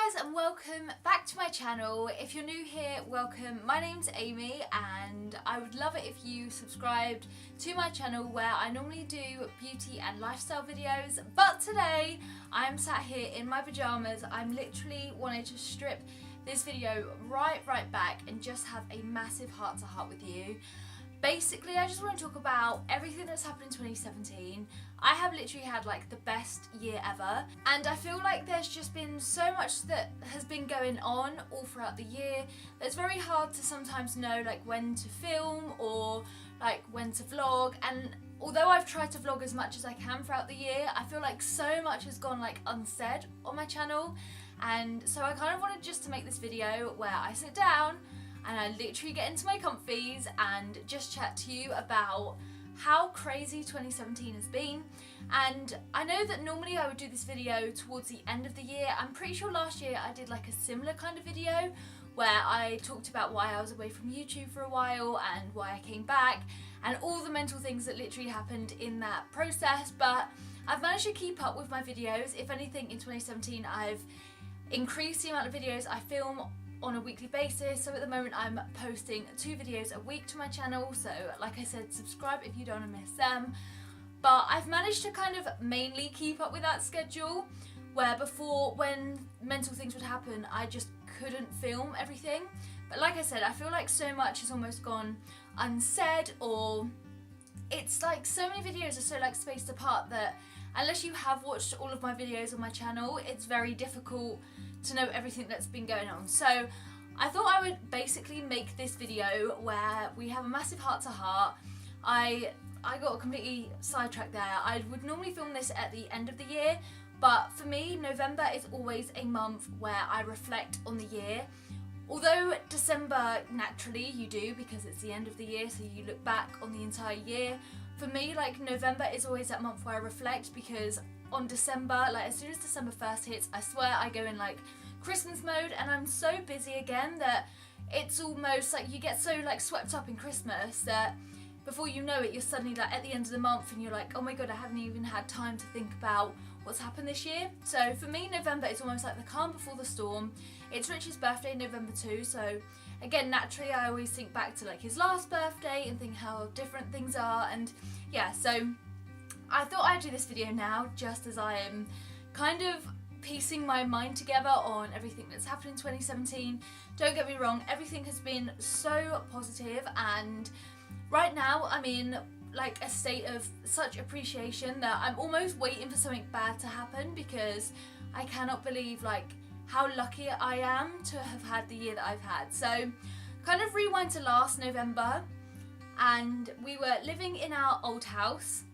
guys and welcome back to my channel. If you're new here, welcome. My name's Amy and I would love it if you subscribed to my channel where I normally do beauty and lifestyle videos, but today I'm sat here in my pyjamas. I'm literally wanting to strip this video right back and just have a massive heart-to-heart with you. Basically, I just want to talk about everything that's happened in 2017. I have literally had like the best year ever, and I feel like there's just been so much that has been going on all throughout the year that it's very hard to sometimes know like when to film or like when to vlog. And although I've tried to vlog as much as I can throughout the year, I feel like so much has gone like unsaid on my channel, and so I kind of wanted just to make this video where I sit down and I literally get into my comfies and just chat to you about how crazy 2017 has been. And I know that normally I would do this video towards the end of the year. I'm pretty sure last year I did like a similar kind of video where I talked about why I was away from YouTube for a while and why I came back and all the mental things that literally happened in that process, but I've managed to keep up with my videos. If anything, in 2017 I've increased the amount of videos I film on a weekly basis. So at the moment I'm posting 2 videos a week to my channel, so like I said, subscribe if you don't want to miss them. But I've managed to kind of mainly keep up with that schedule, where before, when mental things would happen, I just couldn't film everything. But like I said, I feel like so much has almost gone unsaid, or it's like so many videos are so like spaced apart that unless you have watched all of my videos on my channel, it's very difficult to know everything that's been going on. So I thought I would basically make this video where we have a massive heart-to-heart. I got completely sidetracked there. I would normally film this at the end of the year, but for me, November is always a month where I reflect on the year. Although December, naturally you do because it's the end of the year, so you look back on the entire year. For me, like, November is always that month where I reflect, because on December, like as soon as December 1st hits, I swear I go in like Christmas mode, and I'm so busy again that it's almost like you get so like swept up in Christmas that before you know it, you're suddenly like at the end of the month and you're like, oh my god, I haven't even had time to think about what's happened this year. So for me, November is almost like the calm before the storm. It's Rich's birthday, November 2, so again, naturally I always think back to like his last birthday and think how different things are. And yeah, so I thought I'd do this video now just as I am kind of piecing my mind together on everything that's happened in 2017. Don't get me wrong, everything has been so positive, and right now I'm in like a state of such appreciation that I'm almost waiting for something bad to happen, because I cannot believe like how lucky I am to have had the year that I've had. So kind of rewind to last November, and we were living in our old house,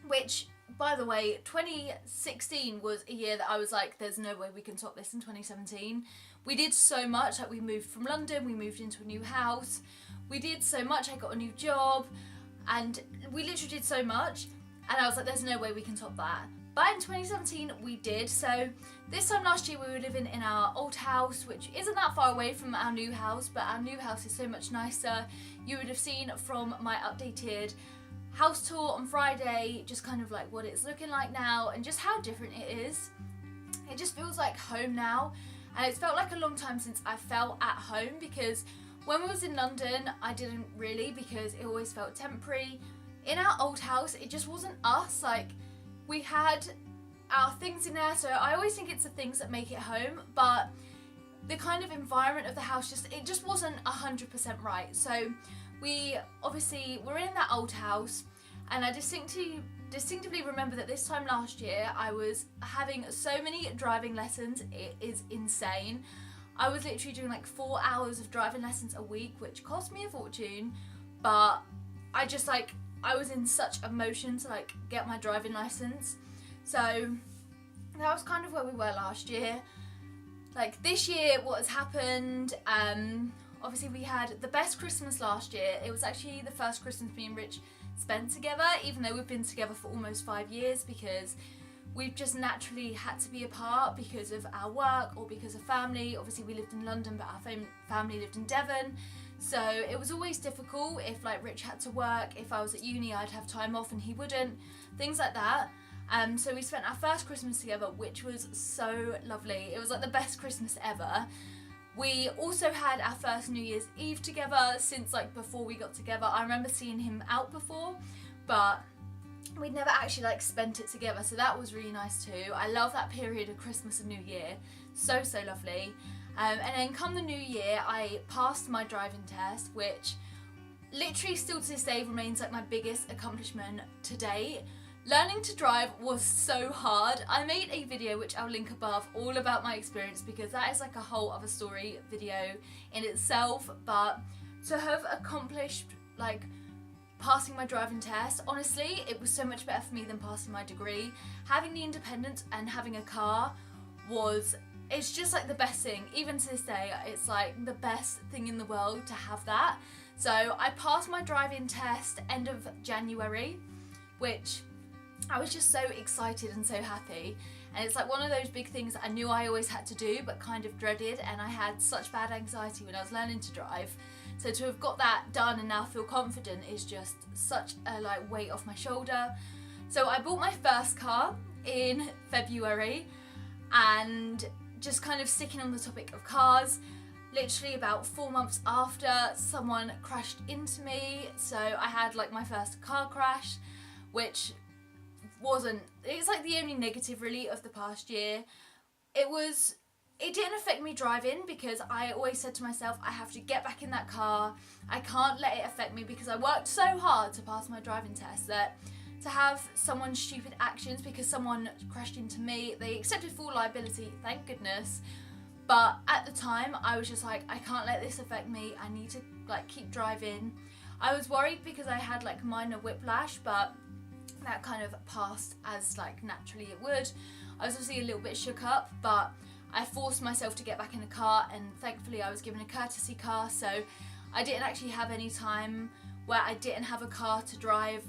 which, by the way, 2016 was a year that I was like, there's no way we can top this in 2017. We did so much, like we moved from London, we moved into a new house, we did so much, I got a new job, and we literally did so much, and I was like, there's no way we can top that. But in 2017 we did. So this time last year we were living in our old house, which isn't that far away from our new house, but our new house is so much nicer. You would have seen from my updated house tour on Friday just kind of like what it's looking like now and just how different it is. It just feels like home now, and it's felt like a long time since I felt at home, because when we was in London I didn't really, because it always felt temporary. In our old house it just wasn't us, like we had our things in there, so I always think it's the things that make it home, but the kind of environment of the house just wasn't 100% right. So we obviously were in that old house, and I distinctively remember that this time last year I was having so many driving lessons, it is insane. I was literally doing like 4 hours of driving lessons a week, which cost me a fortune, but I was in such emotion to like get my driving license. So that was kind of where we were last year. Like this year, what has happened, obviously we had the best Christmas last year. It was actually the first Christmas me and Rich spent together, even though we've been together for almost 5 years, because we've just naturally had to be apart because of our work or because of family. Obviously we lived in London, but our family lived in Devon, so it was always difficult if like Rich had to work. If I was at uni I'd have time off and he wouldn't, things like that. So we spent our first Christmas together, which was so lovely. It was like the best Christmas ever. We also had our first New Year's Eve together since like before we got together. I remember seeing him out before, but we'd never actually like spent it together, so that was really nice too. I love that period of Christmas and New Year. So lovely. And then come the new year, I passed my driving test, which literally still to this day remains like my biggest accomplishment to date. Learning to drive was so hard. I made a video which I'll link above all about my experience, because that is like a whole other story video in itself. But to have accomplished like passing my driving test, honestly, it was so much better for me than passing my degree. Having the independence and having a car it's just like the best thing. Even to this day, it's like the best thing in the world to have that. So I passed my driving test end of January, which I was just so excited and so happy. And it's like one of those big things that I knew I always had to do but kind of dreaded, and I had such bad anxiety when I was learning to drive. So to have got that done and now feel confident is just such a like weight off my shoulder. So I bought my first car in February, and just kind of sticking on the topic of cars, literally about 4 months after, someone crashed into me. So I had like my first car crash, which it's like the only negative really of the past year. It didn't affect me driving, because I always said to myself, I have to get back in that car. I can't let it affect me, because I worked so hard to pass my driving test that to have someone's stupid actions, because someone crashed into me, they accepted full liability, thank goodness. But at the time, I was just like, I can't let this affect me. I need to like keep driving. I was worried because I had like minor whiplash, but that kind of passed as like naturally it would. I was obviously a little bit shook up, but I forced myself to get back in the car, and thankfully I was given a courtesy car, so I didn't actually have any time where I didn't have a car to drive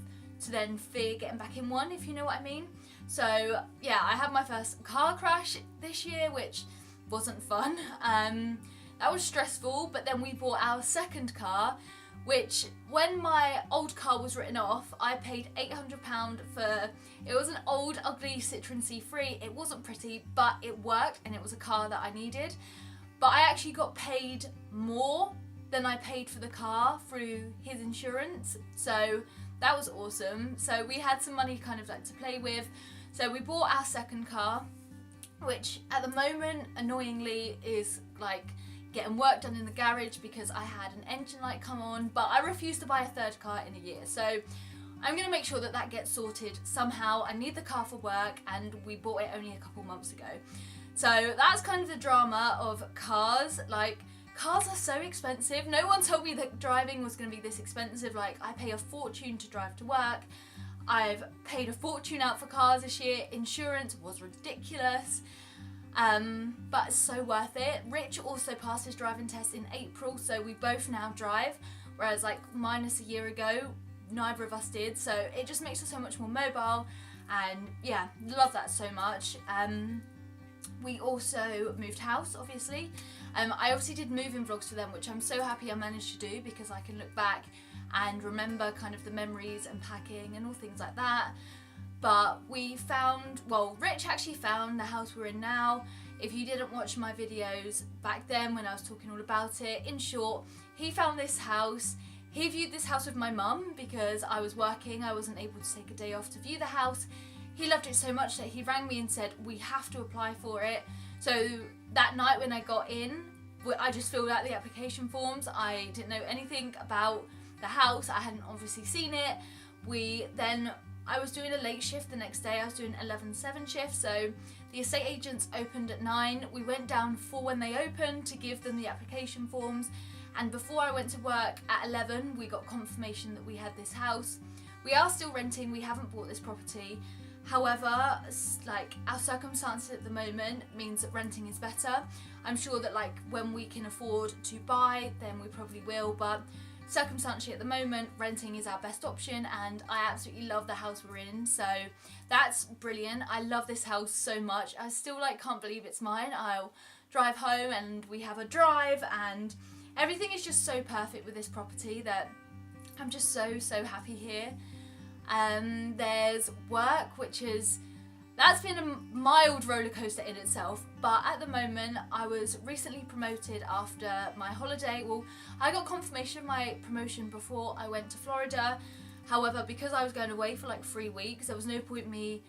to then fear getting back in one, if you know what I mean. So yeah, I had my first car crash this year, which wasn't fun. That was stressful, but then we bought our second car, which when my old car was written off, I paid £800 for, it was an old ugly Citroen C3. It wasn't pretty, but it worked, and it was a car that I needed. But I actually got paid more than I paid for the car through his insurance, so that was awesome. So we had some money kind of like to play with. So we bought our second car, which at the moment, annoyingly, is like getting work done in the garage because I had an engine light come on, but I refused to buy a third car in a year. So I'm going to make sure that that gets sorted somehow. I need the car for work, and we bought it only a couple months ago. So that's kind of the drama of cars. Like, cars are so expensive. No one told me that driving was going to be this expensive. Like, I pay a fortune to drive to work. I've paid a fortune out for cars this year. Insurance was ridiculous. But it's so worth it. Rich also passed his driving test in April, so we both now drive, whereas like minus a year ago, neither of us did. So it just makes us so much more mobile, and yeah, love that so much. We also moved house, obviously. I obviously did moving vlogs for them, which I'm so happy I managed to do, because I can look back and remember kind of the memories and packing and all things like that. But we found, well, Rich actually found the house we're in now. If you didn't watch my videos back then when I was talking all about it, in short, he found this house. He viewed this house with my mum because I was working. I wasn't able to take a day off to view the house. He loved it so much that he rang me and said, we have to apply for it. So that night when I got in, I just filled out the application forms. I didn't know anything about the house. I hadn't obviously seen it. I was doing a late shift the next day. I was doing 11/7 shift, so the estate agents opened at 9. We went down for when they opened to give them the application forms, and before I went to work at 11, we got confirmation that we had this house. We are still renting. We haven't bought this property. However, like, our circumstances at the moment means that renting is better. I'm sure that like when we can afford to buy, then we probably will, but circumstantially at the moment, renting is our best option, and I absolutely love the house we're in, so that's brilliant. I love this house so much. I still like can't believe it's mine. I'll drive home and we have a drive, and everything is just so perfect with this property that I'm just so happy here. There's work, which is that's been a mild roller coaster in itself, but at the moment I was recently promoted after my holiday. Well, I got confirmation of my promotion before I went to Florida. However, because I was going away for like 3 weeks, there was no point me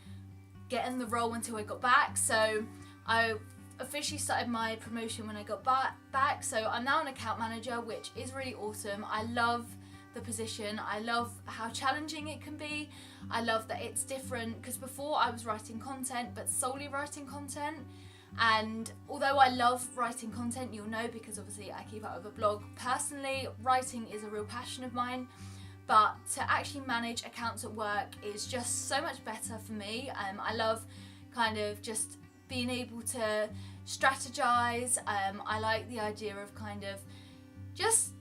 getting the role until I got back. So I officially started my promotion when I got back. So I'm now an account manager, which is really awesome. I love the position. I love how challenging it can be. I love that it's different, because before I was writing content, but solely writing content. And although I love writing content, you'll know because obviously I keep up with a blog. Personally, writing is a real passion of mine. But to actually manage accounts at work is just so much better for me. I love kind of just being able to strategize. I like the idea of kind of just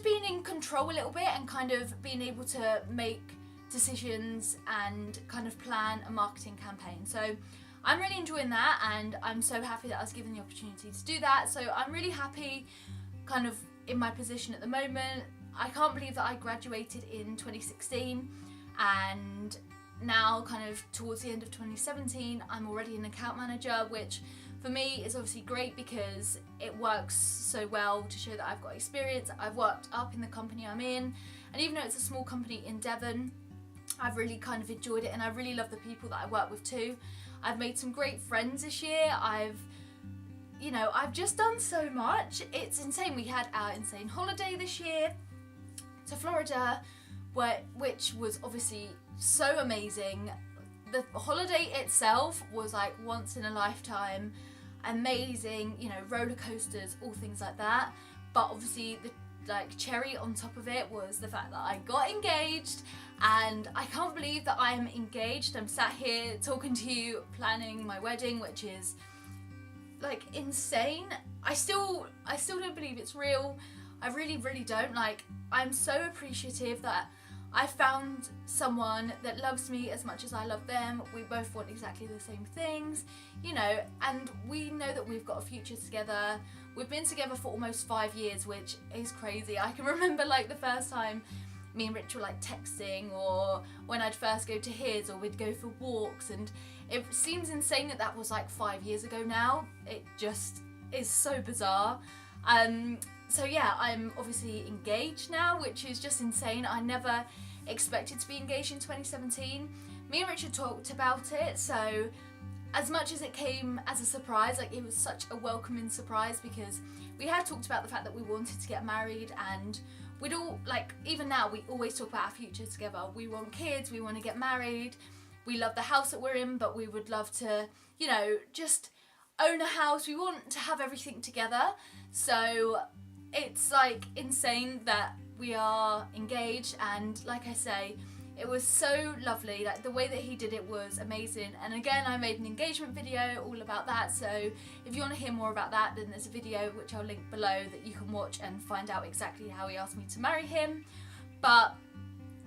being in control a little bit and kind of being able to make decisions and kind of plan a marketing campaign. So I'm really enjoying that, and I'm so happy that I was given the opportunity to do that. So I'm really happy kind of in my position at the moment. I can't believe that I graduated in 2016, and now kind of towards the end of 2017 I'm already an account manager, which for me is obviously great because it works so well to show that I've got experience. I've worked up in the company I'm in, and even though it's a small company in Devon, I've really kind of enjoyed it, and I really love the people that I work with too. I've made some great friends this year. I've just done so much. It's insane. We had our insane holiday this year to Florida, which was obviously so amazing. The holiday itself was like once in a lifetime, amazing, roller coasters, all things like that. But obviously the cherry on top of it was the fact that I got engaged, and I can't believe that I am engaged. I'm sat here talking to you, planning my wedding, which is like insane. I still don't believe it's real. I really, really don't. I'm so appreciative that I found someone that loves me as much as I love them. We both want exactly the same things, and we know that we've got a future together. We've been together for almost 5 years, which is crazy. I can remember the first time me and Rich were texting, or when I'd first go to his, or we'd go for walks, and it seems insane that was 5 years ago now. It just is so bizarre. So yeah, I'm obviously engaged now, which is just insane. I never expected to be engaged in 2017. Me and Richard talked about it, so as much as it came as a surprise, it was such a welcoming surprise, because we had talked about the fact that we wanted to get married, and we'd all, even now, we always talk about our future together. We want kids, we want to get married, we love the house that we're in, but we would love to, just own a house. We want to have everything together. So it's insane that we are engaged, and like I say, it was so lovely. The way that he did it was amazing. And again, I made an engagement video all about that, so if you want to hear more about that, then there's a video which I'll link below that you can watch and find out exactly how he asked me to marry him. But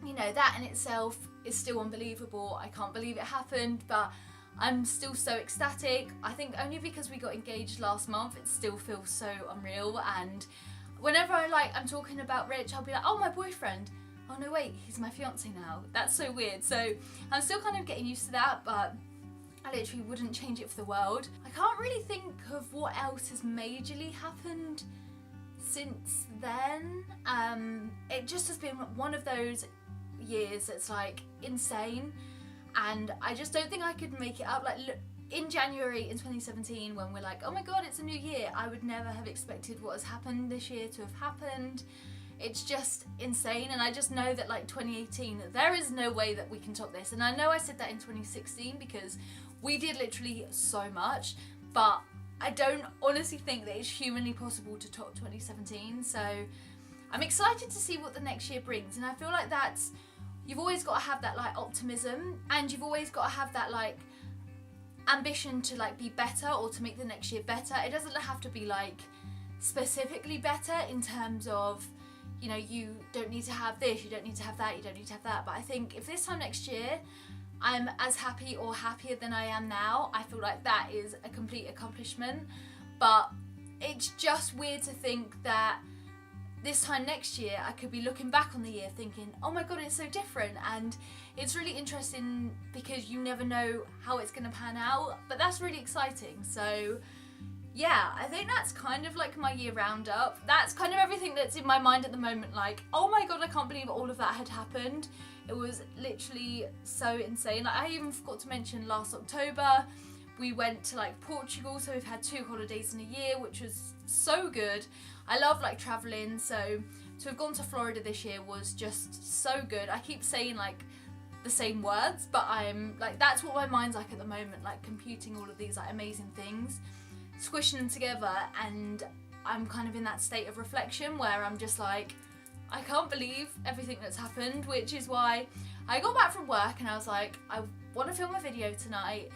that in itself is still unbelievable. I can't believe it happened, but I'm still so ecstatic. I think only because we got engaged last month, it still feels so unreal. And whenever I'm talking about Rich, I'll be like, oh, my boyfriend. Oh no, wait, he's my fiance now. That's so weird. So I'm still kind of getting used to that, but I literally wouldn't change it for the world. I can't really think of what else has majorly happened since then. It just has been one of those years that's insane, and I just don't think I could make it up. In January in 2017, when we're oh my god, it's a new year, I would never have expected what has happened this year to have happened. It's just insane, and I just know that 2018, there is no way that we can top this. And I know I said that in 2016 because we did literally so much, but I don't honestly think that it's humanly possible to top 2017. So I'm excited to see what the next year brings, and I feel that's, you've always got to have that optimism, and you've always got to have that ambition to be better, or to make the next year better. It doesn't have to be specifically better in terms of, you don't need to have this, you don't need to have that, you don't need to have that. But I think if this time next year I'm as happy or happier than I am now, I feel that is a complete accomplishment. But it's just weird to think that this time next year I could be looking back on the year thinking, oh my god, it's so different. And it's really interesting because you never know how it's going to pan out, but that's really exciting. So yeah, I think that's kind of like my year roundup. That's kind of everything that's in my mind at the moment. Like, oh my god, I can't believe all of that had happened. It was literally so insane. Like, I even forgot to mention last October we went to like Portugal, so we've had 2 holidays in a year, which was so good. I love like traveling, so to have gone to Florida this year was just so good. I keep saying like the same words, but I'm like, that's what my mind's like at the moment, like computing all of these like amazing things, squishing them together, and I'm kind of in that state of reflection where I'm just like, I can't believe everything that's happened, which is why I got back from work and I was like, I want to film a video tonight,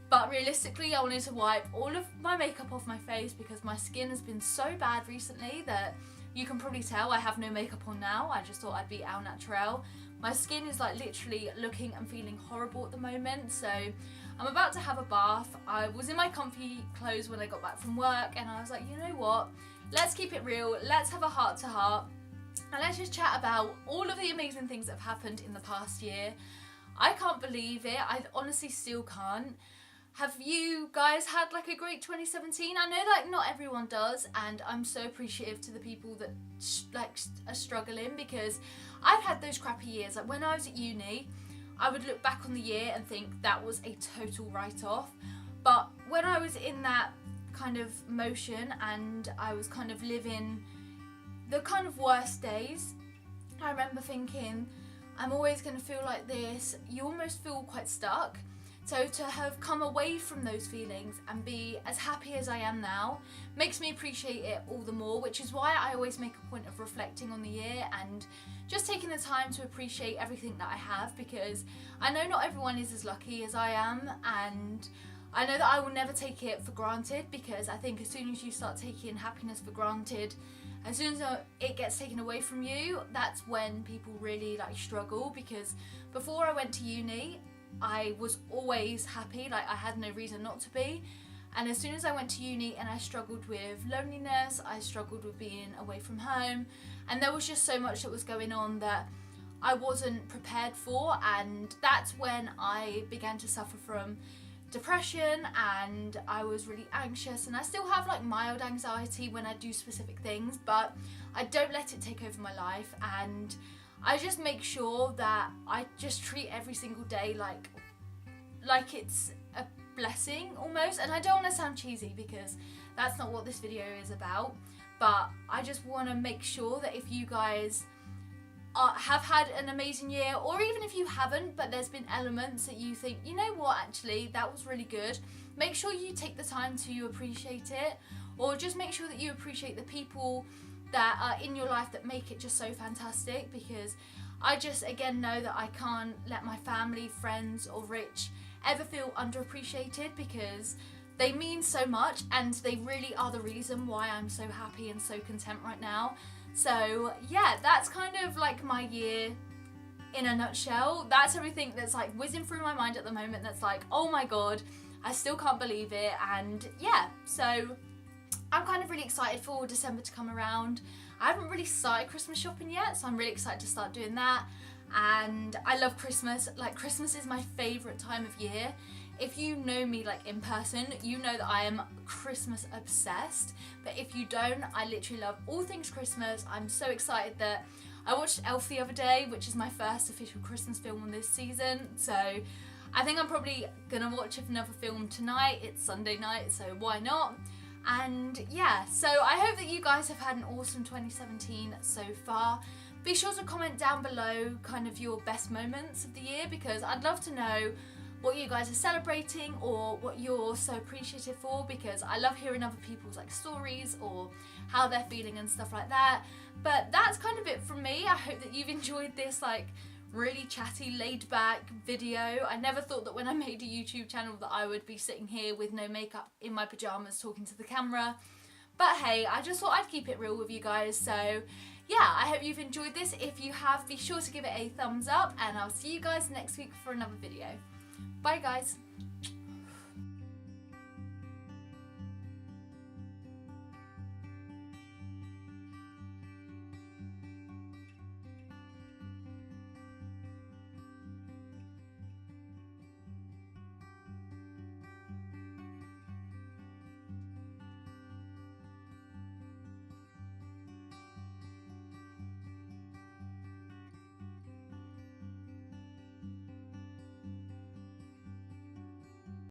but realistically I wanted to wipe all of my makeup off my face because my skin has been so bad recently that you can probably tell I have no makeup on now. I just thought I'd be au naturel. My skin is like literally looking and feeling horrible at the moment, so I'm about to have a bath. I was in my comfy clothes when I got back from work and I was like, you know what, let's keep it real, let's have a heart to heart and let's just chat about all of the amazing things that have happened in the past year. I can't believe it, I honestly still can't. Have you guys had like a great 2017? I know like not everyone does, and I'm so appreciative to the people that are struggling, because I've had those crappy years. Like when I was at uni, I would look back on the year and think that was a total write-off. But when I was in that kind of motion and I was kind of living the kind of worst days, I remember thinking, I'm always going to feel like this. You almost feel quite stuck. So to have come away from those feelings and be as happy as I am now makes me appreciate it all the more, which is why I always make a point of reflecting on the year and just taking the time to appreciate everything that I have, because I know not everyone is as lucky as I am, and I know that I will never take it for granted, because I think as soon as you start taking happiness for granted, as soon as it gets taken away from you, that's when people really like struggle. Because before I went to uni, I was always happy, like I had no reason not to be. And as soon as I went to uni and I struggled with loneliness, I struggled with being away from home, and there was just so much that was going on that I wasn't prepared for, and that's when I began to suffer from depression, and I was really anxious, and I still have like mild anxiety when I do specific things, but I don't let it take over my life, and I just make sure that I just treat every single day like it's a blessing almost. And I don't want to sound cheesy because that's not what this video is about, but I just want to make sure that if you guys have had an amazing year, or even if you haven't but there's been elements that you think, you know what, actually that was really good, make sure you take the time to appreciate it, or just make sure that you appreciate the people that are in your life that make it just so fantastic. Because I just again know that I can't let my family, friends or Rich ever feel underappreciated, because they mean so much and they really are the reason why I'm so happy and so content right now. So yeah, that's kind of like my year in a nutshell. That's everything that's like whizzing through my mind at the moment that's like, oh my god, I still can't believe it. And yeah, so I'm kind of really excited for December to come around. I haven't really started Christmas shopping yet, so I'm really excited to start doing that. And I love Christmas. Like, Christmas is my favourite time of year. If you know me like in person, you know that I am Christmas obsessed. But if you don't, I literally love all things Christmas. I'm so excited that I watched Elf the other day, which is my first official Christmas film on this season. So I think I'm probably gonna watch another film tonight. It's Sunday night, so why not? And yeah, so I hope that you guys have had an awesome 2017 so far. Be sure to comment down below kind of your best moments of the year, because I'd love to know what you guys are celebrating or what you're so appreciative for, because I love hearing other people's like stories or how they're feeling and stuff like that. But that's kind of it from me. I hope that you've enjoyed this like really chatty, laid back video. I never thought that when I made a YouTube channel that I would be sitting here with no makeup in my pajamas talking to the camera. But hey, I just thought I'd keep it real with you guys. So yeah, I hope you've enjoyed this. If you have, be sure to give it a thumbs up, and I'll see you guys next week for another video. Bye guys.